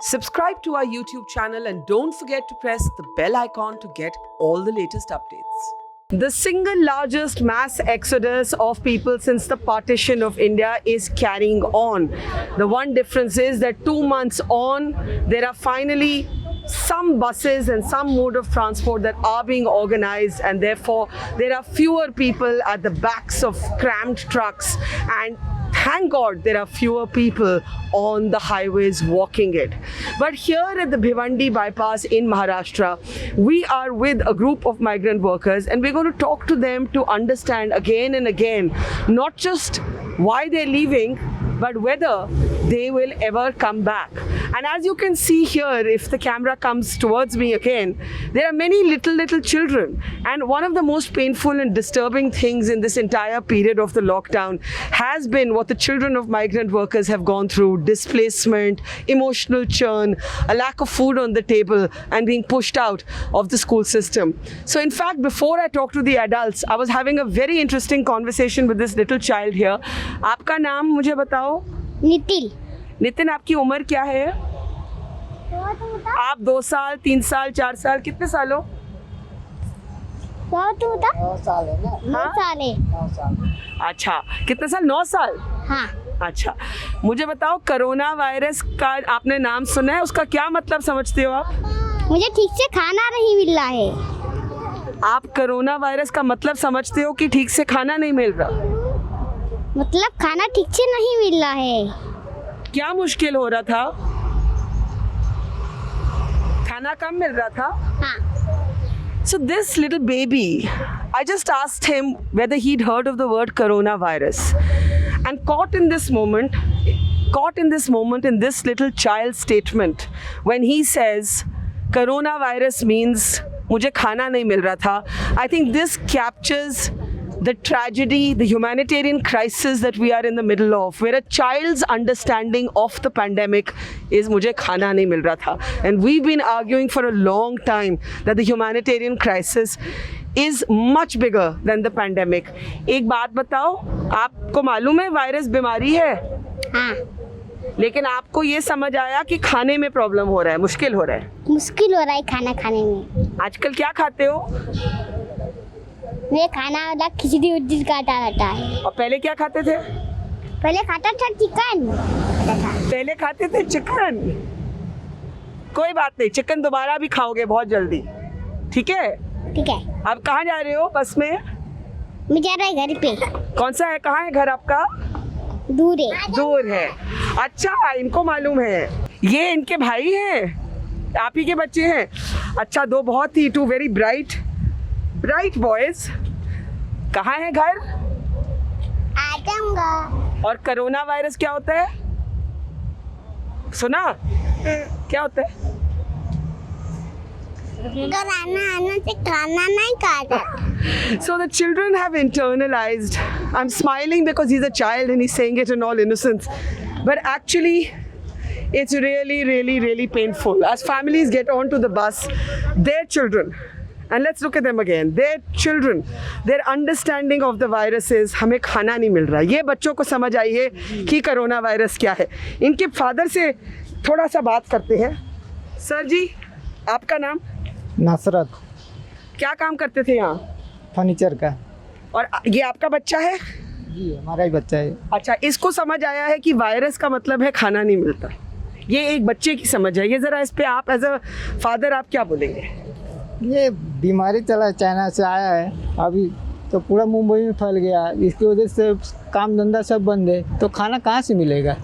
Subscribe to our YouTube channel and don't forget to press the bell icon to get all the latest updates. The single largest mass exodus of people since the partition of India is carrying on. The one difference is that 2 months on, there are finally some buses and some mode of transport that are being organized, and therefore there are fewer people at the backs of cramped trucks, and thank God there are fewer people on the highways walking it. But here at the Bhiwandi bypass in Maharashtra, we are with a group of migrant workers, and we're going to talk to them to understand again and again not just why they're leaving, but whether they will ever come back. And as you can see here, if the camera comes towards me again, there are many little children. And one of the most painful and disturbing things in this entire period of the lockdown has been what the children of migrant workers have gone through: displacement, emotional churn, a lack of food on the table, and being pushed out of the school system. So in fact, before I talk to the adults, I was having a very interesting conversation with this little child here. आपका नाम मुझे बताओ? नितिन। नितिन, आपकी उम्र क्या है? आप 2 साल, 3 साल, 4 साल, कितने साल हो? 9 साल है ना? 9 साल है। 9 साल। अच्छा, कितने साल? 9 साल। हाँ। अच्छा, मुझे बताओ, कोरोना वायरस का आपने नाम सुना है, उसका क्या मतलब समझते हो आप? मुझे ठीक से खाना नहीं मिल रहा है। आप कोरोना वायरस का मतलब समझते हो कि ठीक से खाना नहीं मिल रहा? मतलब खाना ठीक से नहीं मिल रहा है। क्या मुश्किल हो रहा था? खाना कम मिल रहा था? हाँ। So this little baby, I just asked him whether he'd heard of the word coronavirus, and caught in this moment in this little child's statement when he says coronavirus means मुझे खाना नहीं मिल रहा था. I think this captures the tragedy, the humanitarian crisis that we are in the middle of, where a child's understanding of the pandemic is मुझे खाना नहीं मिल रहा था. And we've been arguing for a long time that the humanitarian crisis is much bigger than the pandemic. एक बात बताओ, आपको मालूम है वायरस बीमारी है? हाँ। लेकिन आपको ये समझ आया कि खाने में प्रॉब्लम हो रहा है, मुश्किल हो रहा है. मुश्किल हो रहा है खाना खाने में। आजकल क्या खाते हो? मेरे खाना वाला खिचड़ी उजड़ी खाता रहता है। और पहले क्या खाते थे? पहले खाता था चिकन। पहले खाते थे चिकन. कोई बात नहीं, चिकन दोबारा भी खाओगे बहुत जल्दी, ठीक है? ठीक है। आप कहाँ जा रहे हो बस में? मैं जा रहा है घर पे। कौन सा है, कहाँ है घर आपका? दूर है। दूर है। अच्छा, इनको मालूम है, ये इनके भाई हैं, आप ही के बच्चे हैं? अच्छा, टू वेरी ब्राइट बॉयज. कहाँ है घर? आजमगढ़। और कोरोना वायरस क्या होता है? सुना? क्या होता है? आना से खाना नहीं खाता। So the children have internalized. I'm smiling because he's a child and he's saying it in all innocence. But actually, it's really painful. As families get onto the bus, their children, and let's look at them again, their children, their understanding of the virus is हमें खाना नहीं मिल रहा. ये बच्चों को समझ आई है कि कोरोना वायरस क्या है. इनके फादर से थोड़ा सा बात करते हैं. सर जी, आपका नाम? नसरत। क्या काम करते थे यहाँ? फर्नीचर का। और ये आपका बच्चा है? जी, हमारा ही बच्चा है। अच्छा, इसको समझ आया है कि वायरस का मतलब है खाना नहीं मिलता. ये एक बच्चे की समझ है. ये ज़रा इस पे आप एज अ फादर आप क्या बोलेंगे? ये बीमारी चला चाइना से आया है, अभी तो पूरा मुंबई में फैल गया. इसकी वजह से काम धंधा सब बंद है, तो खाना कहाँ से मिलेगा?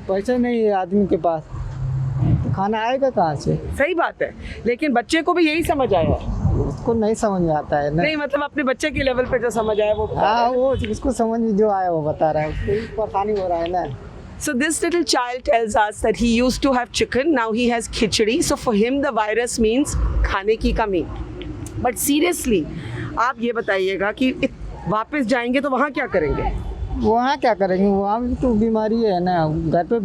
पैसा नहीं है आदमी के पास, तो खाना आएगा कहाँ से? सही बात है, लेकिन बच्चे को भी यही समझ आया है. उसको नहीं समझ में आता है ना? नहीं, मतलब अपने बच्चे के लेवल पे जो समझ आया वो बता रहा हाँ, है. वो उसको समझ में जो आया वो बता रहा है. उसको भी परेशानी हो रहा है ना. So this little child tells us that he used to have chicken, now he has khichdi. So for him the virus means खाने की कमी. But seriously, आप ये बताइएगा कि वापस जाएंगे तो वहाँ क्या करेंगे? वहाँ क्या करेंगे? वहाँ भी तो बीमारी है ना. घर पे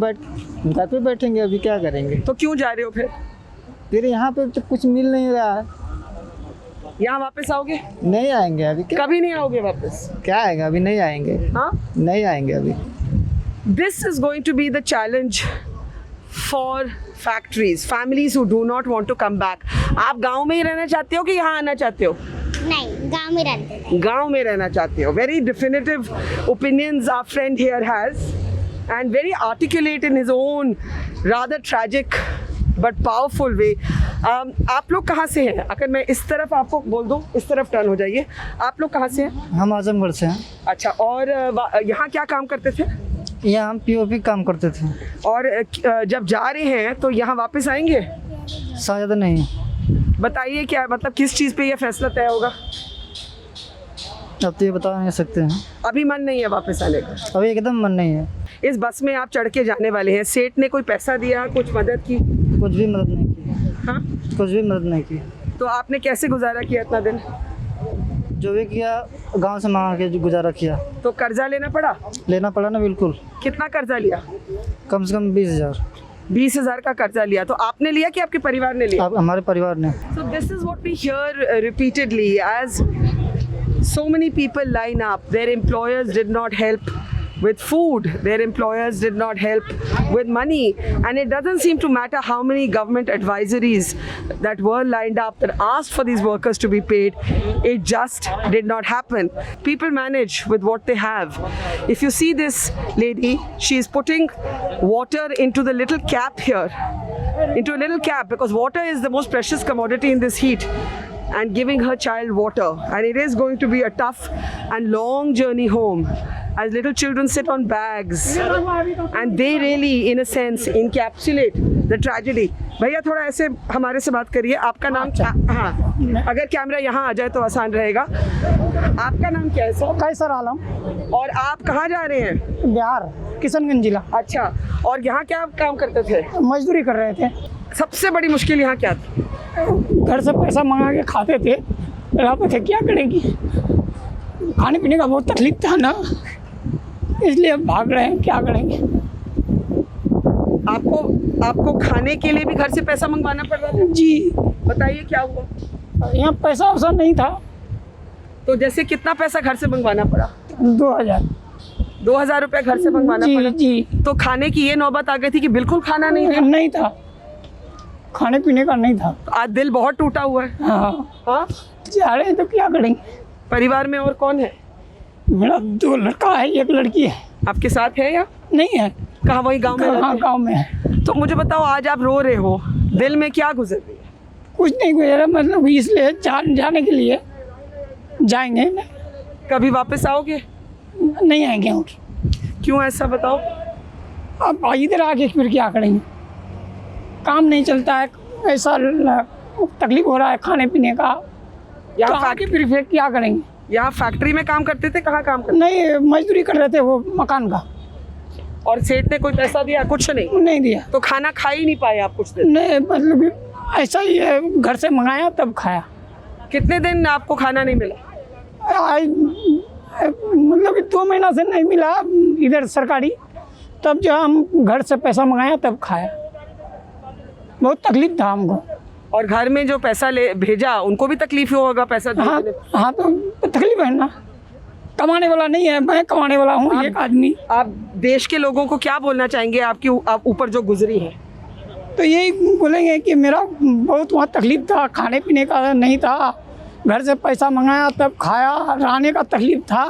बैठेंगे, अभी क्या करेंगे? तो क्यों जा रहे हो फिर यहाँ पे तो कुछ मिल नहीं रहा है. यहाँ वापस आओगे? नहीं आएंगे अभी. कभी नहीं आओगे वापस? क्या आएगा? अभी नहीं आएंगे. हाँ, नहीं आएंगे अभी. This is going to be the challenge for factories, families who do not want to come back. आप गांव में ही रहना चाहते हो कि यहाँ आना चाहते हो? नहीं, गांव में रहते थे। गांव में रहना चाहते हो. Very definitive opinions our friend here has, and very articulate in his own rather tragic but powerful way. आप लोग कहाँ से हैं? अगर मैं इस तरफ आपको बोल दूँ, इस तरफ टर्न हो जाइए. आप लोग कहाँ से हैं? हम आजमगढ़ से हैं। अच्छा, और यहाँ क्या काम करते थे? यहाँ हम पीओपी काम करते थे। और जब जा रहे हैं तो यहाँ वापस आएंगे? शायद नहीं। बताइए क्या मतलब किस चीज़ पे ये फैसला तय होगा? अब तो ये बता नहीं सकते हैं। अभी मन नहीं है वापस आने का? अभी एकदम मन नहीं है। इस बस में आप चढ़ के जाने वाले हैं, सेठ ने कोई पैसा दिया, कुछ मदद की? कुछ भी मदद नहीं की। हाँ, कुछ भी मदद नहीं की। तो आपने कैसे गुजारा किया इतना दिन? जो भी किया गांव से मांग के गुजारा किया। तो कर्जा लेना पड़ा? लेना पड़ा ना, बिल्कुल। कितना कर्जा लिया? कम से कम 20,000। 20,000 का कर्जा लिया. तो आपने लिया कि आपके परिवार ने लिया? आप हमारे परिवार ने। So this is what we hear repeatedly as so many people line up. Their employers did not help with food. Their employers did not help with money. And it doesn't seem to matter how many government advisories that were lined up that asked for these workers to be paid. It just did not happen. People manage with what they have. If you see this lady, she is putting water into the little cap here. Into a little cap, because water is the most precious commodity in this heat, and giving her child water. And it is going to be a tough and long journey home as little children sit on bags, and they really in a sense encapsulate the tragedy. भैया थोड़ा ऐसे हमारे से बात करिए. आपका नाम? हाँ, अगर कैमरा यहाँ आ जाए तो आसान रहेगा. आपका नाम क्या है सर? कैसर आलम। और आप कहाँ जा रहे हैं? बिहार, किशनगंज जिला। अच्छा, और यहाँ क्या काम करते थे? मजदूरी कर रहे थे। सबसे बड़ी मुश्किल यहाँ क्या थी? घर से पैसा मंगा के खाते थे, रहते थे, क्या करेंगी? खाने पीने का बहुत तकलीफ था ना, इसलिए अब भाग रहे हैं, क्या करेंगे? आपको खाने के लिए भी घर से पैसा मंगवाना पड़ रहा था? जी। बताइए क्या हुआ? यहाँ पैसा वैसा नहीं था। तो जैसे कितना पैसा घर से मंगवाना पड़ा? 2,000। 2,000 रुपये घर से मंगवाना पड़ा? जी। तो खाने की ये नौबत आ गई थी कि बिल्कुल खाना नहीं था? नहीं था, खाने पीने का नहीं था। आज दिल बहुत टूटा हुआ है. हाँ, जा रहे हैं तो क्या करेंगे? परिवार में और कौन है? मेरा 2 लड़का है, 1 लड़की है। आपके साथ है या नहीं है? कहाँ? वही गांव में? हाँ, गाँव में है। तो मुझे बताओ, आज आप रो रहे हो, दिल में क्या गुजर रही है? कुछ नहीं गुजरा, मतलब इसलिए जाने के लिए जाएंगे ना। कभी वापस आओगे? नहीं आएंगे और। क्यों ऐसा बताओ? अब इधर आके फिर क्या करेंगे? काम नहीं चलता है, ऐसा तकलीफ हो रहा है खाने पीने का। यहाँ तो आके फिर क्या करेंगे? यहाँ फैक्ट्री में काम करते थे? कहाँ काम करते? नहीं, मजदूरी कर रहे थे वो मकान का। और सेठ ने कोई पैसा दिया? कुछ नहीं। नहीं दिया। तो खाना खा ही नहीं पाए आप कुछ दिन? नहीं, मतलब ऐसा ही है, घर से मंगाया तब खाया। कितने दिन आपको खाना नहीं मिला? मतलब 2 महीना से नहीं मिला इधर सरकारी, तब जो हम घर से पैसा मंगाया तब खाया। बहुत तकलीफ था हमको। और घर में जो पैसा ले भेजा उनको भी तकलीफ होगा पैसा हाँ, देने? हाँ, तो तकलीफ है ना। कमाने वाला नहीं है, मैं कमाने वाला हूँ, एक आदमी। आप देश के लोगों को क्या बोलना चाहेंगे आप ऊपर जो गुजरी है? तो यही बोलेंगे कि मेरा बहुत वहाँ तकलीफ था, खाने पीने का नहीं था, घर से पैसा मंगाया तब खाया, रहने का तकलीफ था,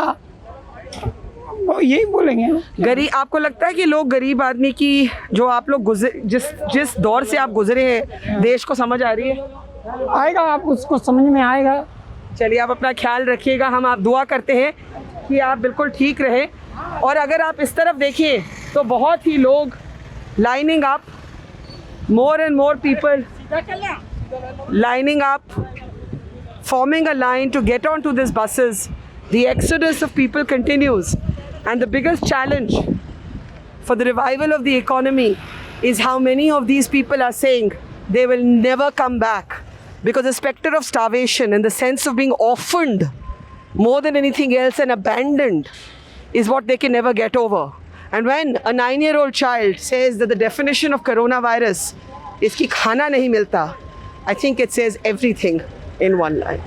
वो यही बोलेंगे। गरीब, आपको लगता है कि लोग गरीब आदमी की जो आप लोग जिस दौर से आप गुजरे हैं, देश को समझ आ रही है? आएगा, आप उसको समझ में आएगा। चलिए, आप अपना ख्याल रखिएगा. हम आप दुआ करते हैं कि आप बिल्कुल ठीक रहे. और अगर आप इस तरफ देखिए तो बहुत ही लोग lining up, more and more people lining up, forming a line to get onto these buses. The exodus of people continues, and the biggest challenge for the revival of the economy is how many of these people are saying they will never come back, because the specter of starvation and the sense of being orphaned more than anything else and abandoned is what they can never get over. And when a 9-year-old child says that the definition of coronavirus is कि खाना नहीं मिलता, I think it says everything in one line.